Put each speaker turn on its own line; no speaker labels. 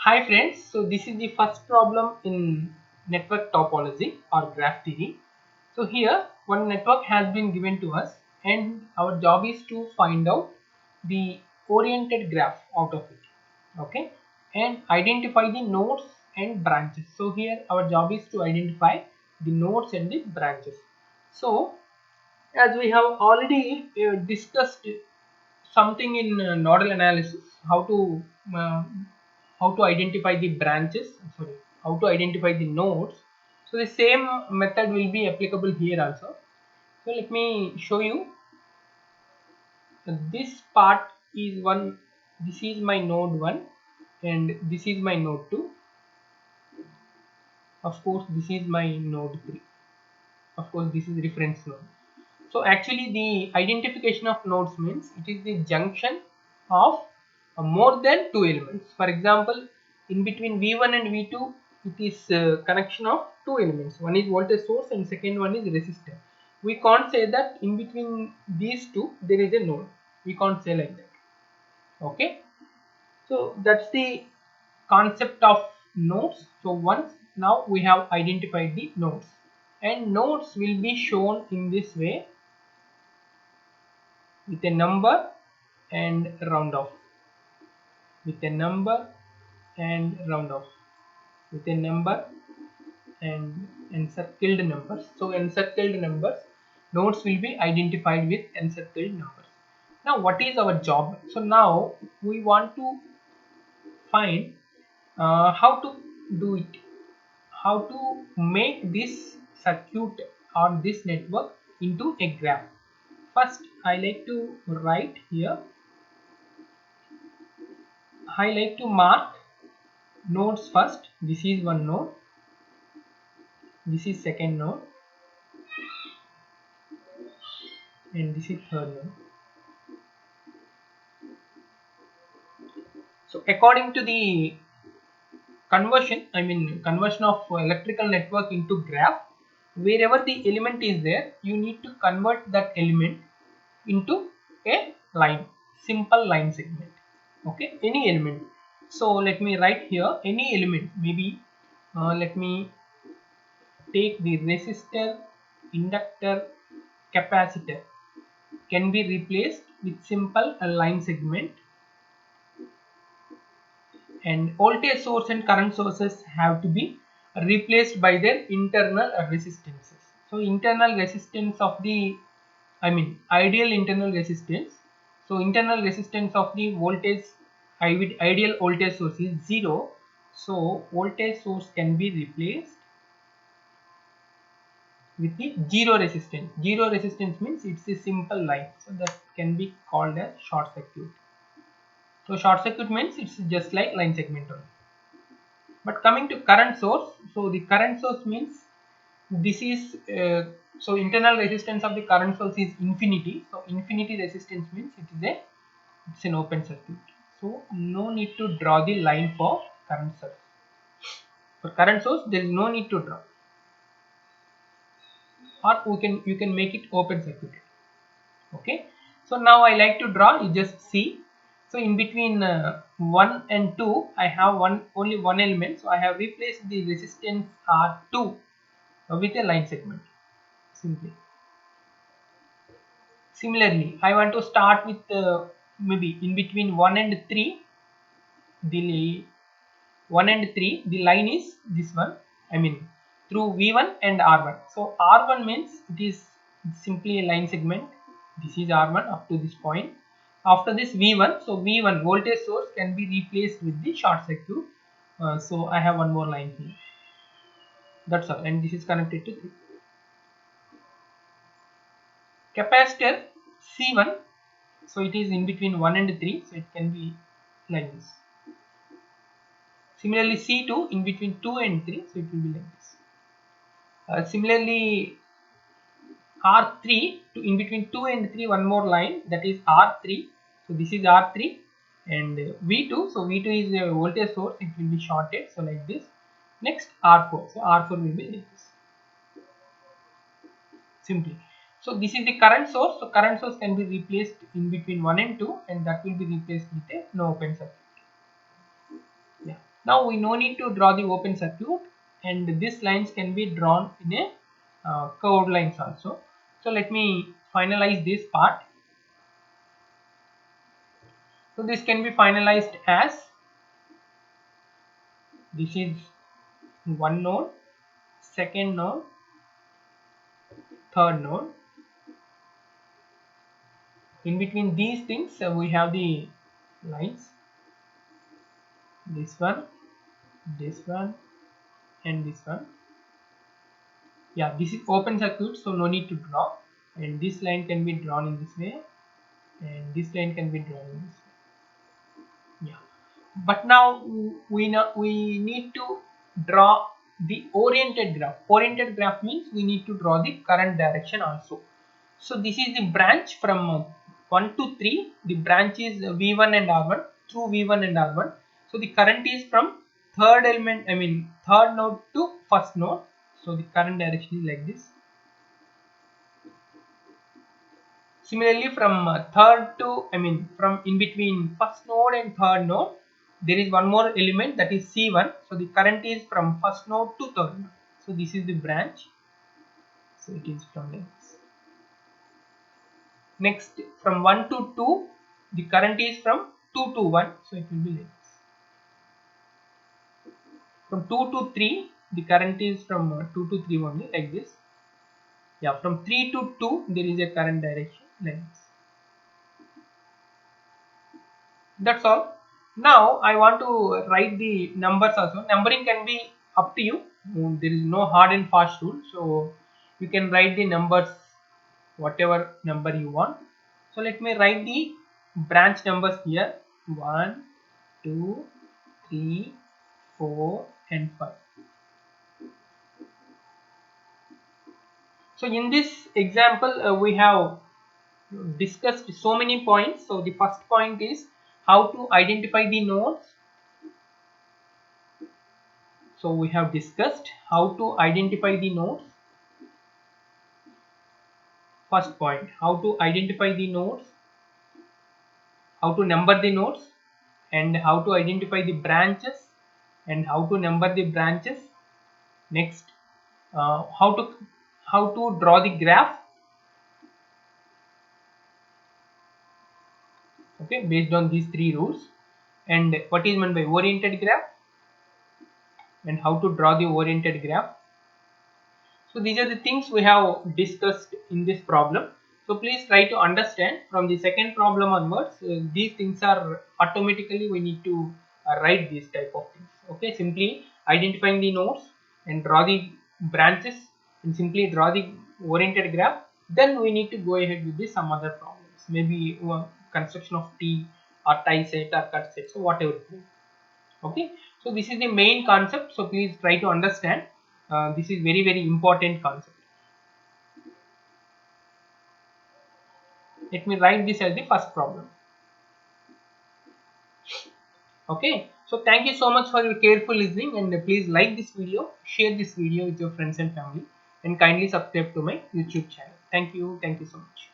Hi friends, so this is the first problem in network topology or graph theory. So here one network has been given to us and our job is to find out the oriented graph out of it, okay, and identify the nodes and branches. So here our job is to identify the nodes and the branches. So as we have already discussed something in nodal analysis, uh, how to identify the branches, sorry, how to identify the nodes. So the same method will be applicable here also. So let me show you. This part is one, this is my node 1 and this is my node 2. Of course this is my node 3. Of course this is reference node. So actually the identification of nodes means it is the junction of more than two elements. For example, in between V1 and V2 it is a connection of two elements. One is voltage source and second one is resistor. We can't say that in between these two there is a node. We can't say like that. Okay. So that's the concept of nodes. So once now we have identified the nodes, and nodes will be shown in this way with a number and round off, with a number and round off, with a number and encircled numbers. So encircled numbers, nodes will be identified with encircled numbers. Now what is our job? So now we want to find how to do it, how to make this circuit or this network into a graph. First I like to write here, I like to mark nodes first. This is one node, this is second node, and this is third node. So according to the conversion of electrical network into graph, wherever the element is there, you need to convert that element into a line, simple line segment. Okay, any element. So let me write here any element. Maybe let me take the resistor, inductor, capacitor can be replaced with simple line segment, and voltage source and current sources have to be replaced by their internal resistances. So internal resistance of the, ideal internal resistance. So internal resistance of the voltage, ideal voltage source is 0. So voltage source can be replaced with the zero resistance. Zero resistance means it's a simple line, so that can be called as short circuit. So short circuit means it's just like line segment only. But coming to current source, so the current source means this is so internal resistance of the current source is infinity. So infinity resistance means it's an open circuit. So no need to draw the line for current source. For current source there is no need to draw, or you can make it open circuit. Okay. So now I like to draw, you just see. So in between 1 and 2 I have only one element, so I have replaced the resistance R2 with a line segment simply. Similarly I want to start with maybe in between 1 and 3, the 1 and 3 the line is this one, through V1 and R1. So R1 means it is simply a line segment. This is R1 up to this point. After this V1, so V1 voltage source can be replaced with the short circuit. So I have one more line here. That's all, and this is connected to 3. Capacitor C1, so it is in between 1 and 3, so it can be like this. Similarly C2 in between 2 and 3, so it will be like this. Similarly R3 to in between 2 and 3, one more line, that is R3. So this is R3 and V2. So V2 is a voltage source, it will be shorted, so like this. Next R4, so R4 will be like this simply. So this is the current source. So current source can be replaced in between 1 and 2, and that will be replaced with a no open circuit. Yeah. Now we no need to draw the open circuit, and these lines can be drawn in a curved lines also. So let me finalize this part. So this can be finalized as, this is one node, second node, third node. In between these things we have the lines, this one, and this one. Yeah, this is open circuit, so no need to draw, and this line can be drawn in this way, and this line can be drawn in this way. Yeah, but now we need to draw the oriented graph. Oriented graph means we need to draw the current direction also. So this is the branch from 1 to 3. The branch is V1 and R1 through V1 and R1. So the current is from third element, third node to first node. So the current direction is like this. Similarly, from third to, from in between first node and third node, there is one more element, that is C1. So the current is from first node to third node. So this is the branch. So it is from like this. Next, from 1 to 2, the current is from 2 to 1. So it will be like this. From 2 to 3, the current is from 2 to 3 only, like this. Yeah, from 3 to 2, there is a current direction like this. That's all. Now I want to write the numbers also. Numbering can be up to you. There is no hard and fast rule. So you can write the numbers, whatever number you want. So let me write the branch numbers here. 1, 2, 3, 4 and 5. So in this example we have discussed so many points. So the first point is how to identify the nodes. So we have discussed how to identify the nodes. First point, how to identify the nodes, how to number the nodes, and how to identify the branches, and how to number the branches. Next, how to draw the graph. Okay, based on these three rules, and what is meant by oriented graph, and how to draw the oriented graph. So these are the things we have discussed in this problem. So please try to understand from the second problem onwards. These things are automatically, we need to write these type of things. Okay, simply identifying the nodes and draw the branches and simply draw the oriented graph. Then we need to go ahead with this some other problems, maybe construction of T or tie set or cut set, so whatever. Okay, so this is the main concept. So please try to understand. This is very important concept. Let me write this as the first problem. Okay, so thank you so much for your careful listening, and please like this video, share this video with your friends and family, and kindly subscribe to my YouTube channel. Thank you so much.